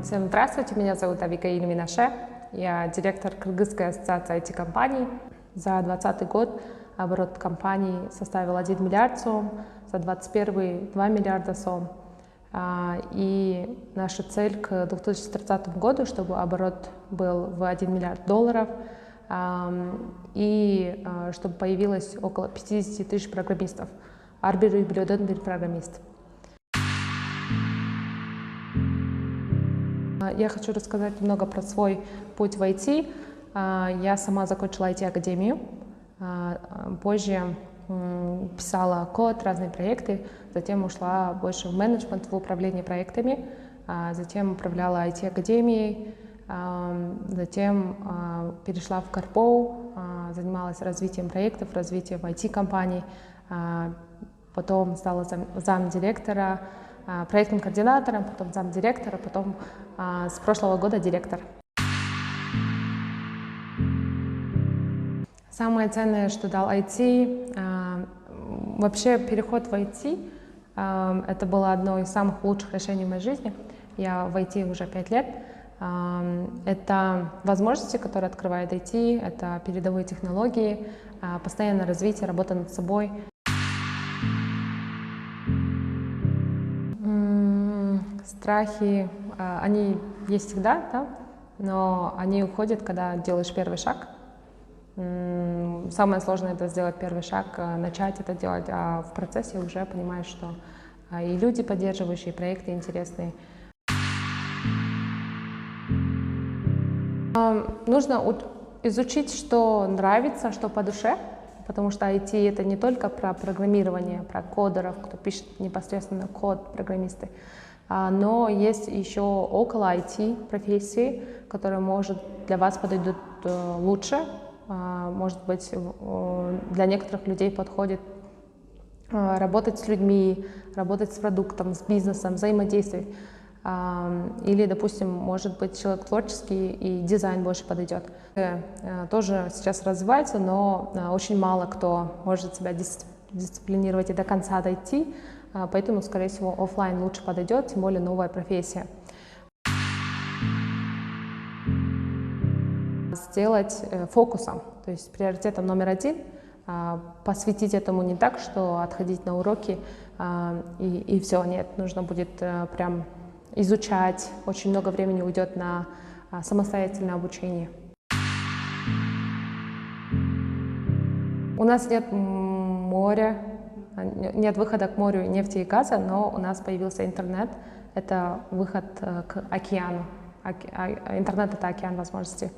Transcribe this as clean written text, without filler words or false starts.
Всем здравствуйте, меня зовут Авигаиль Минаше, я директор Кыргызской ассоциации IT-компаний. За 2020 год оборот компании составил 1 миллиард сом, за 2021 2 миллиарда сом. И наша цель к 2030 году, чтобы оборот был в 1 миллиард долларов, и чтобы появилось около 50 тысяч программистов. Арбир билден бир программист. Я хочу рассказать немного про свой путь в IT. Я сама закончила IT-академию, позже писала код, разные проекты, затем ушла больше в менеджмент, в управление проектами, затем управляла IT-академией, затем перешла в Карпоу, занималась развитием проектов, развитием IT-компаний, потом стала замдиректора, проектным координатором, потом замдиректора, потом с прошлого года директор. Самое ценное, что дал IT, вообще переход в IT, это было одно из самых лучших решений в моей жизни. Я в IT уже 5 лет. Это возможности, которые открывает IT, это передовые технологии, постоянное развитие, работа над собой. Страхи, они есть всегда, да? Но они уходят, когда делаешь первый шаг. Самое сложное — это сделать первый шаг, начать это делать, а в процессе уже понимаешь, что и люди поддерживающие, и проекты интересные. Нужно изучить, что нравится, что по душе, потому что IT — это не только про программирование, про кодеров, кто пишет непосредственно код, программисты, но есть еще около IT профессии, которые, может, для вас подойдут лучше. Может быть, для некоторых людей подходит работать с людьми, работать с продуктом, с бизнесом, взаимодействовать. Или, допустим, может быть, человек творческий и дизайн больше подойдет. Тоже сейчас развивается, но очень мало кто может себя дисциплинировать и до конца дойти, поэтому, скорее всего, офлайн лучше подойдет, тем более новая профессия. Сделать фокусом, то есть приоритетом номер 1, посвятить этому не так, что отходить на уроки и все, нет, нужно будет прям изучать, очень много времени уйдет на самостоятельное обучение. У нас нет моря, нет выхода к морю нефти и газа, но у нас появился интернет, это выход к океану. Интернет — это океан возможностей.